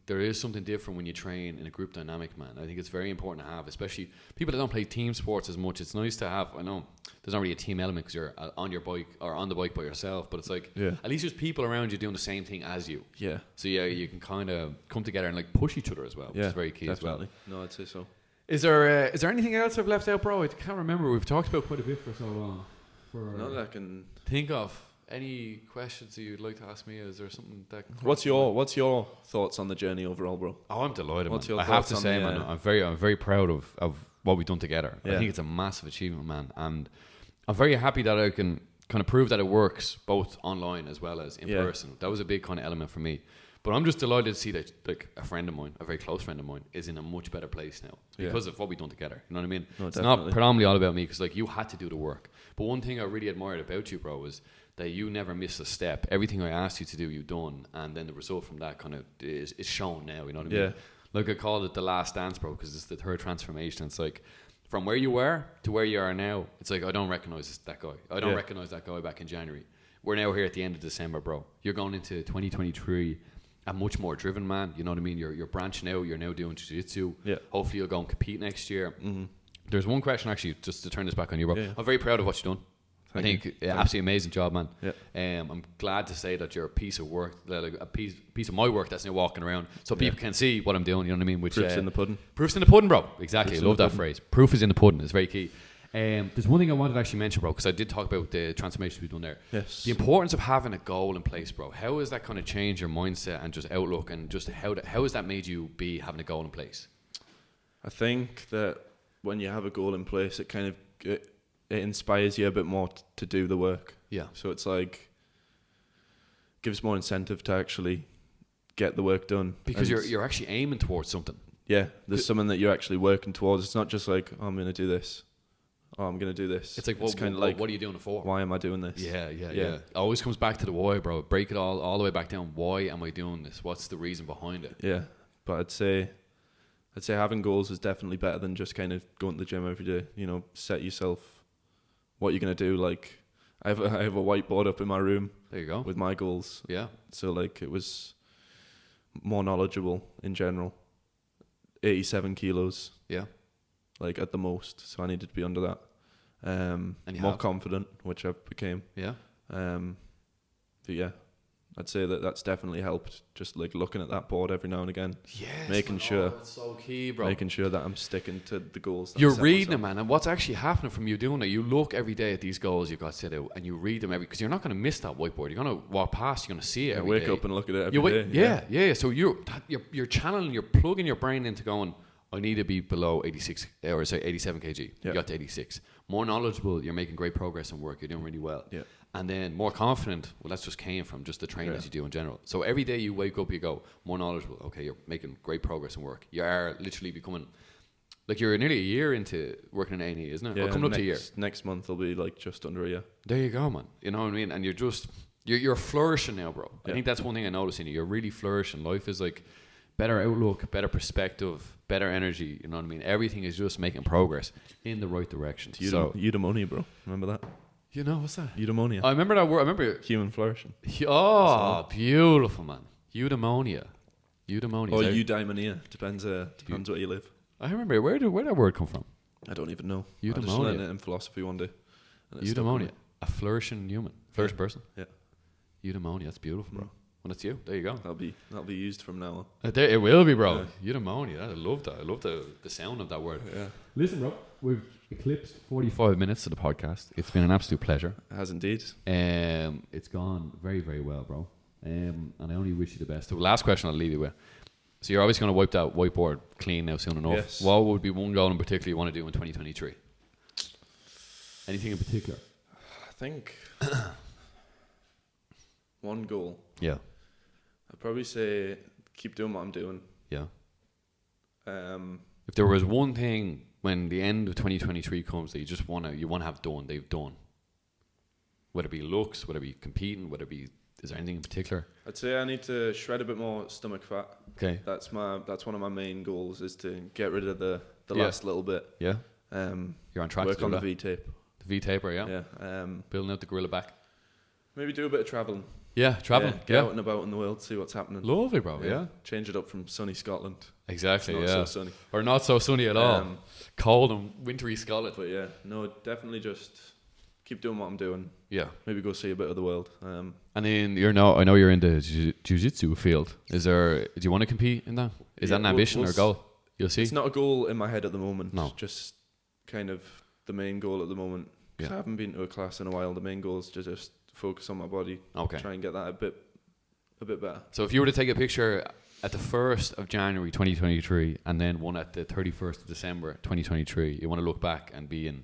There is something different when you train in a group dynamic, man. I think it's very important to have, especially people that don't play team sports as much. It's nice to have. I know there's not really a team element because you're on your bike or on the bike by yourself, but it's like at least there's people around you doing the same thing as you. Yeah. So you can kind of come together and like push each other as well, which is very key definitely. As well. No, I'd say so. Is there anything else I've left out, bro? I can't remember. We've talked about quite a bit for so long. Not that I can think of. Any questions that you'd like to ask me? Is there something that? What's your thoughts on the journey overall, bro? Oh, I'm delighted. What's man. I have to say, man, I'm very proud of what we've done together. I think it's a massive achievement, man, and I'm very happy that I can kind of prove that it works both online as well as in person. That was a big kind of element for me. But I'm just delighted to see that, like, a friend of mine, a very close friend of mine, is in a much better place now because of what we've done together. You know what I mean? No, it's not predominantly all about me because, like, you had to do the work. But one thing I really admired about you, bro, was that you never missed a step. Everything I asked you to do, you've done, and then the result from that kind of is shown now. You know what I mean? Yeah. Like, I called it the last dance, bro, because it's the third transformation. It's like from where you were to where you are now. It's like I don't recognize that guy. I don't recognize that guy back in January. We're now here at the end of December, bro. You're going into 2023. A much more driven man, you know what I mean? You're branching out. You're now doing jiu-jitsu. Yeah. Hopefully you'll go and compete next year. Mm-hmm. There's one question actually, just to turn this back on you, bro. Yeah. I'm very proud of what you've done. I think absolutely amazing job, man. Yeah. I'm glad to say that you're a piece of work, like a piece of my work that's now walking around, so people can see what I'm doing. You know what I mean? Which proof's in the pudding. Proof's in the pudding, bro. Exactly. I love that phrase. Proof is in the pudding. It's very key. There's one thing I wanted to actually mention, bro, because I did talk about the transformations we've done there. Yes. The importance of having a goal in place, bro. How has that kind of changed your mindset and just outlook, and just how has that made you be having a goal in place? I think that when you have a goal in place, it kind of it inspires you a bit more to do the work. Yeah. So it's like gives more incentive to actually get the work done, because you're actually aiming towards something. Yeah, there's something that you're actually working towards. It's not just like, oh, I'm going to do this. Oh, I'm going to do this. It's like, kind of like, what are you doing it for? Why am I doing this? Yeah. It always comes back to the why, bro. Break it all the way back down. Why am I doing this? What's the reason behind it? Yeah, but I'd say having goals is definitely better than just kind of going to the gym every day. You know, set yourself what you're going to do. Like, I have a whiteboard up in my room. There you go. With my goals. Yeah. So, like, it was more knowledgeable in general. 87 kilos. Yeah. Like, at the most. So I needed to be under that. And more confident, which I became. Yeah. But yeah, I'd say that's definitely helped. Just like looking at that board every now and again. Yes. Making sure. That's so key, bro. Making sure that I'm sticking to the goals. That You're reading them, man. And what's actually happening from you doing it, you look every day at these goals you've got set out and you read them because you're not going to miss that whiteboard. You're going to walk past, you're going to see it every wake day. up and look at it every day. Yeah. So you're channeling, you're plugging your brain into going, I need to be below 86 or say 87 kg. Yeah. You got to 86. More knowledgeable, you're making great progress in work. You're doing really well. Yeah. And then more confident. Well, that's just came from just the training that you do in general. So every day you wake up, you go more knowledgeable. Okay, you're making great progress in work. You are literally becoming like you're nearly a year into working in A&E, isn't it? Yeah, or coming up to a year. Next month will be like just under a year. There you go, man. You know what I mean? And you're flourishing now, bro. Yeah. I think that's one thing I notice in you. You're really flourishing. Life is like better outlook, better perspective, better energy. You know what I mean? Everything is just making progress in the right direction. Eudaimonia, bro. Remember that? You know, what's that? Eudaimonia. I remember that word. I remember human flourishing. Oh, beautiful, man. Eudaimonia. Or eudaimonia. Depends where you live. I remember. Where that word come from? I don't even know. Eudaimonia. I just learned it in philosophy one day. Eudaimonia. A flourishing human. Flourish person. Yeah. Eudaimonia. That's beautiful, bro. Well, that's you. There you go. That'll be used from now on. It will be, bro. Eudaimonia. I love that. I love the sound of that word. Yeah. Listen, bro. We've eclipsed 45 minutes of the podcast. It's been an absolute pleasure. It has indeed. It's gone very, very well, bro. And I only wish you the best. So last question I'll leave you with. So you're obviously going to wipe that whiteboard clean now soon enough. Yes. What would be one goal in particular you want to do in 2023? Anything in particular? I think one goal. Yeah. I'd probably say keep doing what I'm doing. Yeah. If there was one thing when the end of 2023 comes that you want to have done, they've done. Whether it be looks, whether it be competing, is there anything in particular? I'd say I need to shred a bit more stomach fat. Okay. That's one of my main goals, is to get rid of the last little bit. Yeah. You're on track work to do on that. the V-tape. The V-taper, yeah. Yeah. Building out the gorilla back. Maybe do a bit of travelling. Yeah, travelling. Get out and about in the world, see what's happening. Lovely, bro. Yeah. Change it up from sunny Scotland. Exactly. It's not so sunny. Or not so sunny at all. Cold and wintry Scotland. But yeah, no, definitely just keep doing what I'm doing. Yeah. Maybe go see a bit of the world. And then I know you're in the jiu-jitsu field. Do you want to compete in that? Is that an ambition or a goal? You'll see. It's not a goal in my head at the moment. No. Just kind of the main goal at the moment. Because I haven't been to a class in a while. The main goal is to just focus on my body. Okay. Try and get that a bit better. So if you were to take a picture at the 1st of January 2023 and then one at the 31st of December 2023, you want to look back and be in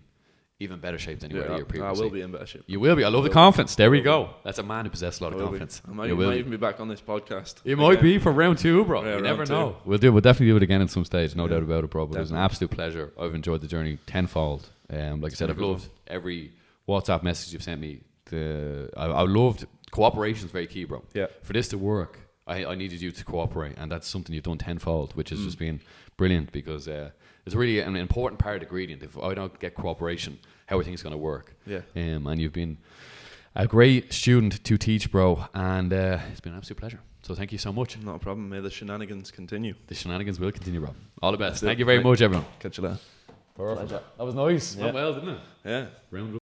even better shape than you were the year previously. I will be in better shape. You will be. I love the confidence. There we go. That's a man who possesses a lot of confidence. I might even be back on this podcast. You might be for round 2, bro. Yeah, you never know. We'll definitely do it again at some stage. No doubt about it, bro. But it was an absolute pleasure. I've enjoyed the journey tenfold. Like I said, I've loved every WhatsApp message you've sent me. I loved cooperation is very key, bro. Yeah. For this to work, I needed you to cooperate, and that's something you've done tenfold, which has just been brilliant because it's really an important part of the ingredient. If I don't get cooperation, how are things going to work? Yeah. And you've been a great student to teach, bro, and it's been an absolute pleasure. So thank you so much. Not a problem. May the shenanigans continue. The shenanigans will continue, bro. All the best. Thank you very much, everyone. Catch you later. Perfect. That was nice. Yeah. Went well, didn't it? Yeah. Round